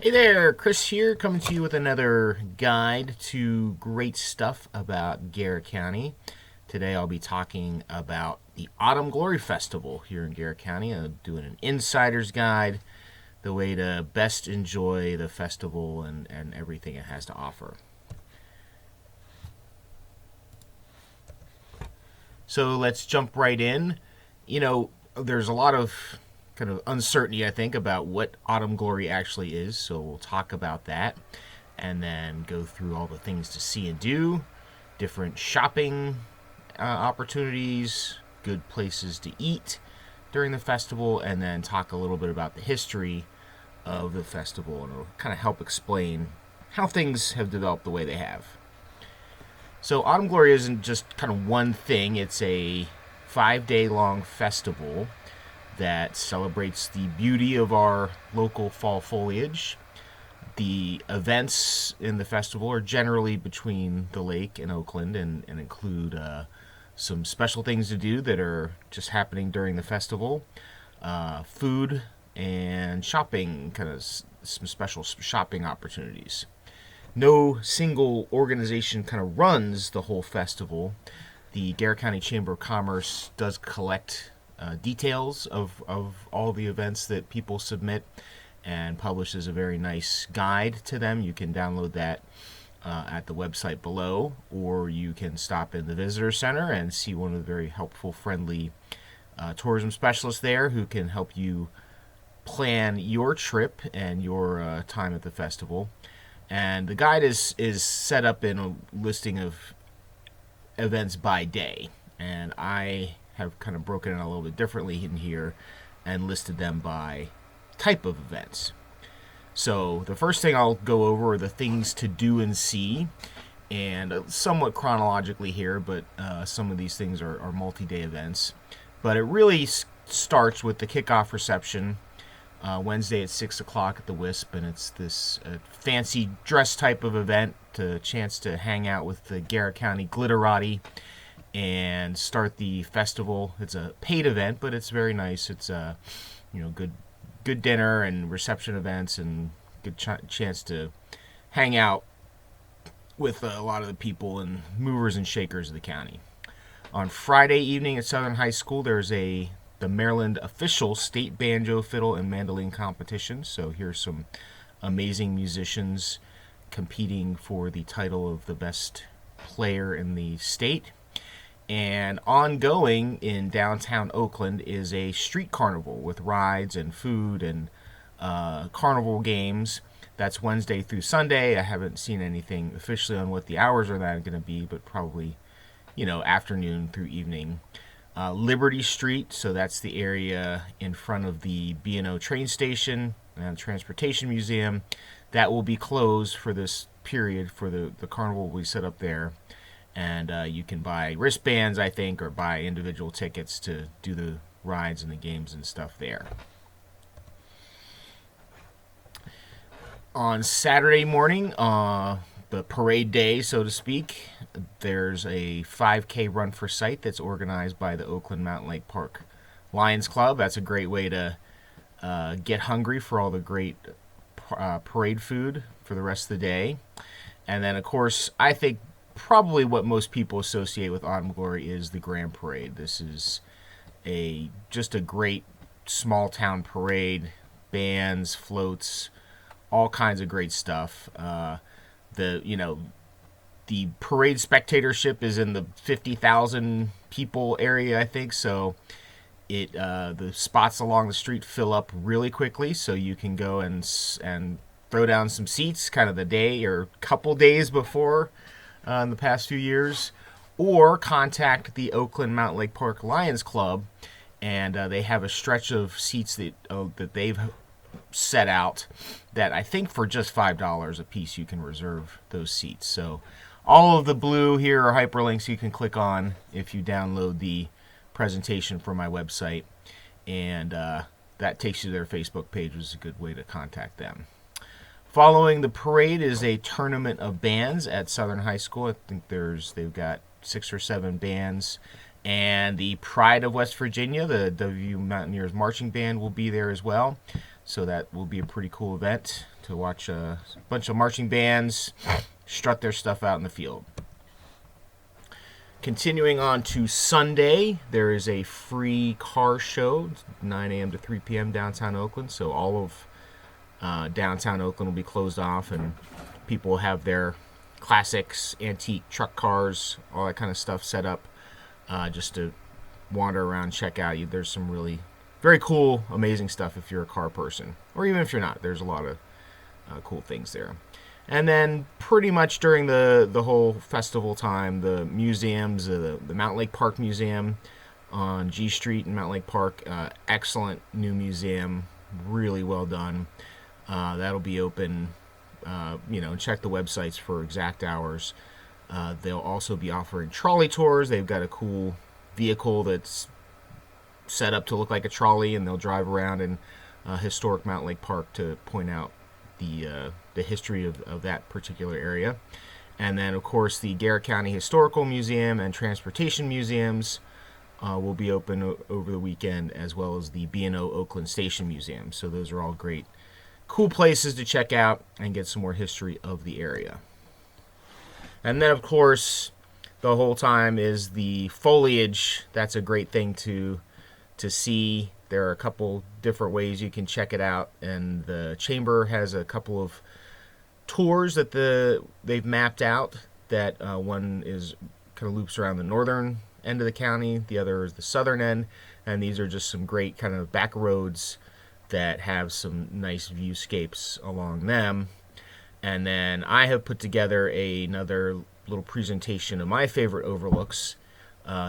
Hey there, Chris here, coming to you with another guide to great stuff about Garrett County. Today I'll be talking about the Autumn Glory Festival here in Garrett County. I'm doing an insider's guide, the way to best enjoy the festival and everything it has to offer. So let's jump right in. There's a lot of kind of uncertainty, I think, about what Autumn Glory actually is. So we'll talk about that and then go through all the things to see and do, different shopping opportunities, good places to eat during the festival, and then talk a little bit about the history of the festival, and it'll kind of help explain how things have developed the way they have. So Autumn Glory isn't just kind of one thing, it's a 5-day long festival that celebrates the beauty of our local fall foliage. The events in the festival are generally between the lake and Oakland and include some special things to do that are just happening during the festival, food and shopping, kind of some special shopping opportunities. No single organization kind of runs the whole festival. The Garrett County Chamber of Commerce does collect details of all the events that people submit and publishes a very nice guide to them. You can download that at the website below, or you can stop in the visitor center and see one of the very helpful, friendly tourism specialists there who can help you plan your trip and your time at the festival. And the guide is set up in a listing of events by day, and I have kind of broken it a little bit differently in here and listed them by type of events. So the first thing I'll go over are the things to do and see, and somewhat chronologically here, but some of these things are multi-day events. But it really starts with the kickoff reception Wednesday at 6 o'clock at the Wisp, and it's this fancy dress type of event, a chance to hang out with the Garrett County glitterati and start the festival. It's a paid event, but it's very nice. It's a good dinner and reception events and good chance to hang out with a lot of the people and movers and shakers of the county. On Friday evening at Southern High School, there's the Maryland official state banjo, fiddle, and mandolin competition. So here's some amazing musicians competing for the title of the best player in the state. And ongoing in downtown Oakland is a street carnival with rides and food and carnival games. That's Wednesday through Sunday. I haven't seen anything officially on what the hours are that going to be, but probably, afternoon through evening. Liberty Street, so that's the area in front of the B&O train station and Transportation Museum. That will be closed for this period for the carnival we set up there. And you can buy wristbands, I think, or buy individual tickets to do the rides and the games and stuff there. On Saturday morning, the parade day, so to speak, there's a 5K run for sight that's organized by the Oakland Mountain Lake Park Lions Club. That's a great way to get hungry for all the great parade food for the rest of the day. And then, of course, I think probably what most people associate with Autumn Glory is the Grand Parade. This is just a great small town parade, bands, floats, all kinds of great stuff. The parade spectatorship is in the 50,000 people area, I think. So the spots along the street fill up really quickly, so you can go and throw down some seats kind of the day or couple days before in the past few years, or contact the Oakland Mountain Lake Park Lions Club, and they have a stretch of seats that they've set out that I think for just $5 a piece you can reserve those seats. So all of the blue here are hyperlinks you can click on if you download the presentation from my website, and that takes you to their Facebook page, which is a good way to contact them. Following the parade is a tournament of bands at Southern High School. I think they've got 6 or 7 bands, and the Pride of West Virginia, the WVU Mountaineers Marching Band, will be there as well. So that will be a pretty cool event to watch a bunch of marching bands strut their stuff out in the field. Continuing on to Sunday, there is a free car show, 9 a.m. to 3 p.m. downtown Oakland. So all of downtown Oakland will be closed off, and people will have their classics, antique truck cars, all that kind of stuff set up just to wander around, check out. There's some really very cool, amazing stuff if you're a car person, or even if you're not. There's a lot of cool things there. And then pretty much during the whole festival time, the museums, the Mountain Lake Park Museum on G Street in Mountain Lake Park, excellent new museum, really well done. That'll be open, check the websites for exact hours. They'll also be offering trolley tours. They've got a cool vehicle that's set up to look like a trolley, and they'll drive around in historic Mountain Lake Park to point out the history of that particular area. And then, of course, the Garrett County Historical Museum and Transportation Museums will be open over the weekend, as well as the B&O Oakland Station Museum. So those are all great, cool places to check out and get some more history of the area. And then, of course, the whole time is the foliage. That's a great thing to see. There are a couple different ways you can check it out, and the chamber has a couple of tours that they've mapped out. That one is kind of loops around the northern end of the county, the other is the southern end, and these are just some great kind of back roads that have some nice viewscapes along them. And then I have put together another little presentation of my favorite overlooks,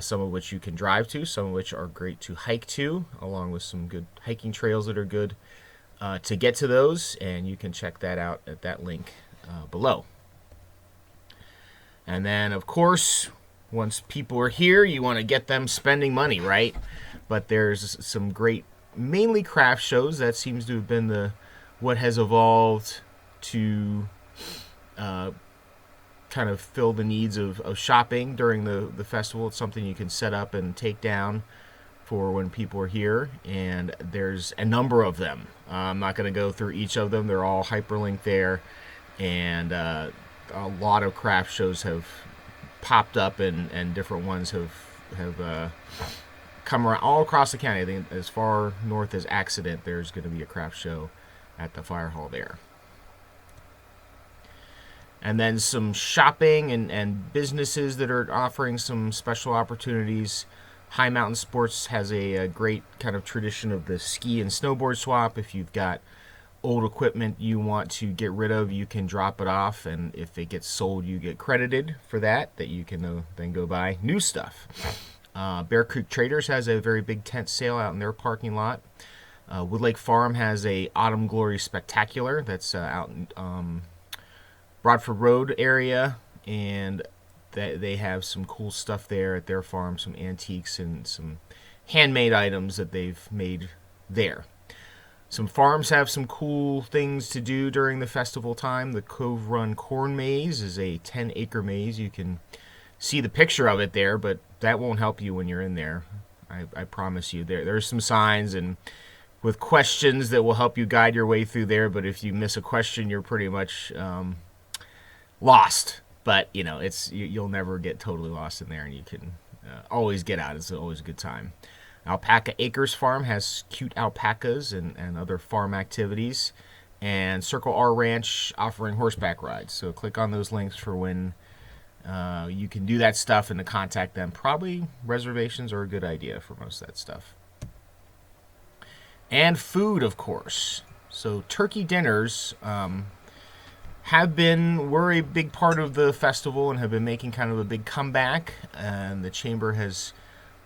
some of which you can drive to, some of which are great to hike to, along with some good hiking trails that are good to get to those, and you can check that out at that link below. And then, of course, once people are here, you want to get them spending money, right? But there's some great, mainly craft shows. That seems to have been what has evolved to kind of fill the needs of shopping during the festival. It's something you can set up and take down for when people are here, and there's a number of them. I'm not going to go through each of them. They're all hyperlinked there, and a lot of craft shows have popped up, and different ones have come around all across the county. I think as far north as Accident, there's going to be a craft show at the fire hall there. And then some shopping and businesses that are offering some special opportunities. High Mountain Sports has a great kind of tradition of the ski and snowboard swap. If you've got old equipment you want to get rid of, you can drop it off, and if it gets sold, you get credited for that you can then go buy new stuff. Bear Creek Traders has a very big tent sale out in their parking lot. Woodlake Farm has a Autumn Glory Spectacular that's out in Broadford Road area, and they have some cool stuff there at their farm, some antiques and some handmade items that they've made there. Some farms have some cool things to do during the festival time. The Cove Run Corn Maze is a 10-acre maze. You can see the picture of it there, but that won't help you when you're in there. I promise you. There's some signs and with questions that will help you guide your way through there, but if you miss a question, you're pretty much lost. But you'll never get totally lost in there, and you can always get out. It's always a good time. Alpaca Acres Farm has cute alpacas and other farm activities, and Circle R Ranch offering horseback rides. So click on those links for when you can do that stuff and to contact them. Probably reservations are a good idea for most of that stuff. And food, of course. So turkey dinners were a big part of the festival and have been making kind of a big comeback. And the Chamber has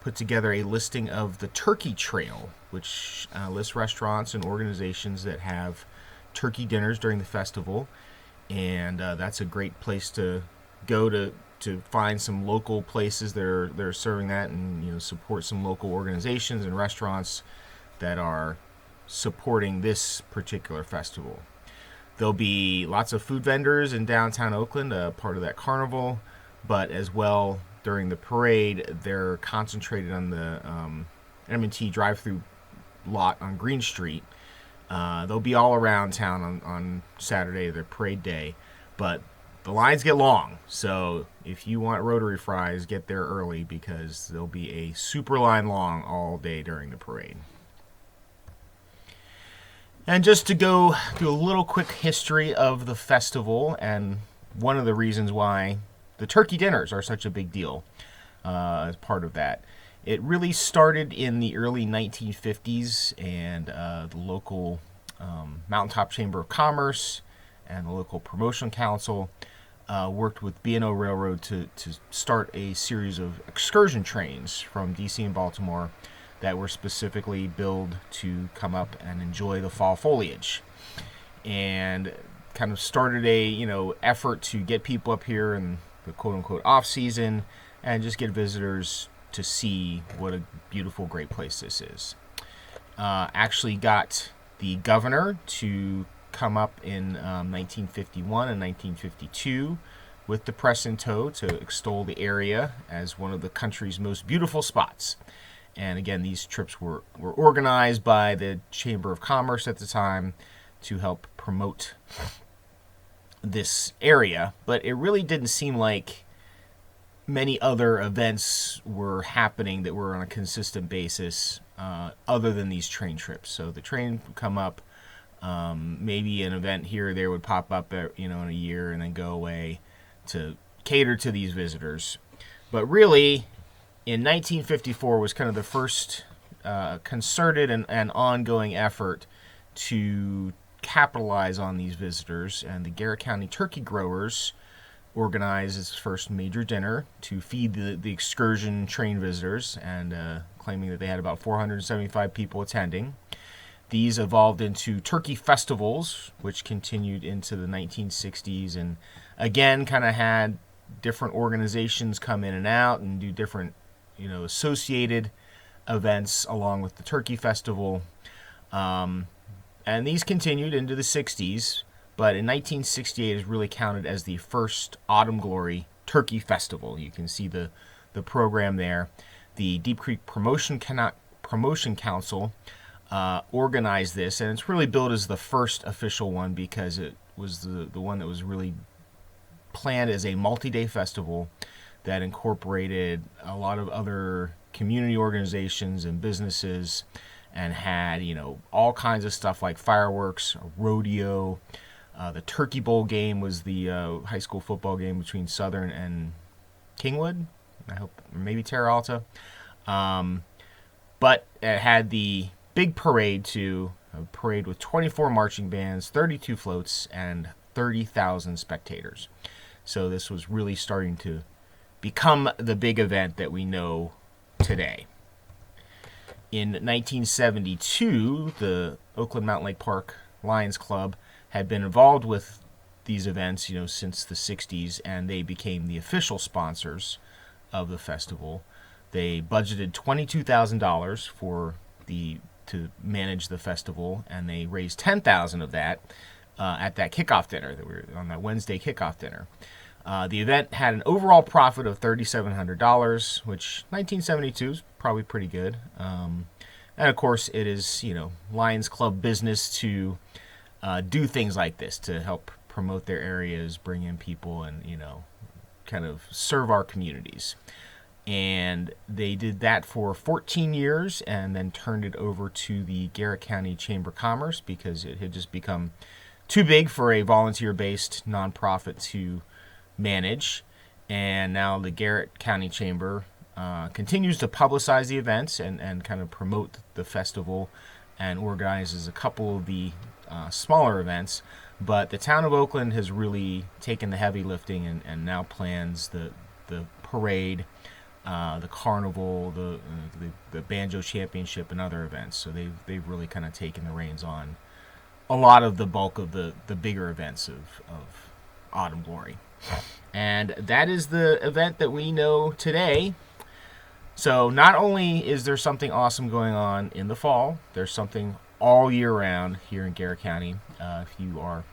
put together a listing of the Turkey Trail, which lists restaurants and organizations that have turkey dinners during the festival. And that's a great place to go to find some local places that are serving that, and support some local organizations and restaurants that are supporting this particular festival. There'll be lots of food vendors in downtown Oakland, part of that carnival, but as well during the parade, they're concentrated on the M&T drive-through lot on Green Street, They'll be all around town on Saturday, their parade day, but the lines get long. So if you want rotary fries, get there early because there'll be a super line long all day during the parade. And just to go through a little quick history of the festival and one of the reasons why the turkey dinners are such a big deal as part of that. It really started in the early 1950s, and the local Mountaintop Chamber of Commerce and the local Promotion Council worked with B&O Railroad to start a series of excursion trains from D.C. and Baltimore that were specifically built to come up and enjoy the fall foliage, and kind of started a effort to get people up here in the quote-unquote off-season and just get visitors to see what a beautiful, great place this is. Actually got the governor to come up in 1951 and 1952 with the press in tow to extol the area as one of the country's most beautiful spots. And again, these trips were organized by the Chamber of Commerce at the time to help promote this area, but it really didn't seem like many other events were happening that were on a consistent basis other than these train trips. So the train would come up, maybe an event here or there would pop up in a year and then go away to cater to these visitors. But really, in 1954 was kind of the first concerted and ongoing effort to capitalize on these visitors, and the Garrett County turkey growers organized its first major dinner to feed the excursion train visitors, and claiming that they had about 475 people attending. These evolved into turkey festivals, which continued into the 1960s, and again kind of had different organizations come in and out and do different associated events along with the turkey festival. And these continued into the 60s, but in 1968 is really counted as the first Autumn Glory Turkey Festival. You can see the program there. The Deep Creek Promotion Council organized this, and it's really billed as the first official one because it was the one that was really planned as a multi-day festival that incorporated a lot of other community organizations and businesses, and had all kinds of stuff like fireworks, a rodeo. The Turkey Bowl game was the high school football game between Southern and Kingwood. I hope, maybe Terra Alta. But it had the big parade too, a parade with 24 marching bands, 32 floats, and 30,000 spectators. So this was really starting to become the big event that we know today. In 1972, the Oakland Mountain Lake Park Lions Club had been involved with these events, since the 60s, and they became the official sponsors of the festival. They budgeted $22,000 to manage the festival, and they raised $10,000 of that at that kickoff dinner on that Wednesday kickoff dinner. The event had an overall profit of $3,700, which 1972 is probably pretty good. And of course, it is Lions Club business to do things like this to help promote their areas, bring in people, and kind of serve our communities. And they did that for 14 years, and then turned it over to the Garrett County Chamber of Commerce because it had just become too big for a volunteer-based nonprofit to manage. And now the Garrett County Chamber continues to publicize the events and kind of promote the festival and organizes a couple of the smaller events. But the town of Oakland has really taken the heavy lifting and now plans the parade, the carnival, the banjo championship, and other events. So they've really kind of taken the reins on a lot of the bulk of the bigger events of Autumn Glory. And that is the event that we know today. So not only is there something awesome going on in the fall, there's something all year round here in Garrett County. If you are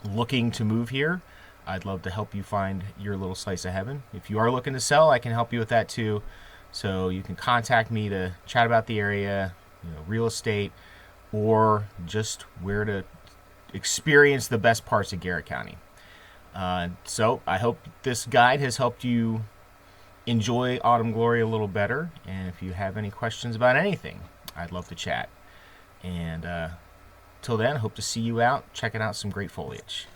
looking to move here, I'd love to help you find your little slice of heaven. If you are looking to sell, I can help you with that too. So you can contact me to chat about the area, real estate, or just where to experience the best parts of Garrett County. So I hope this guide has helped you enjoy Autumn Glory a little better. And if you have any questions about anything, I'd love to chat. And till then, hope to see you out checking out some great foliage.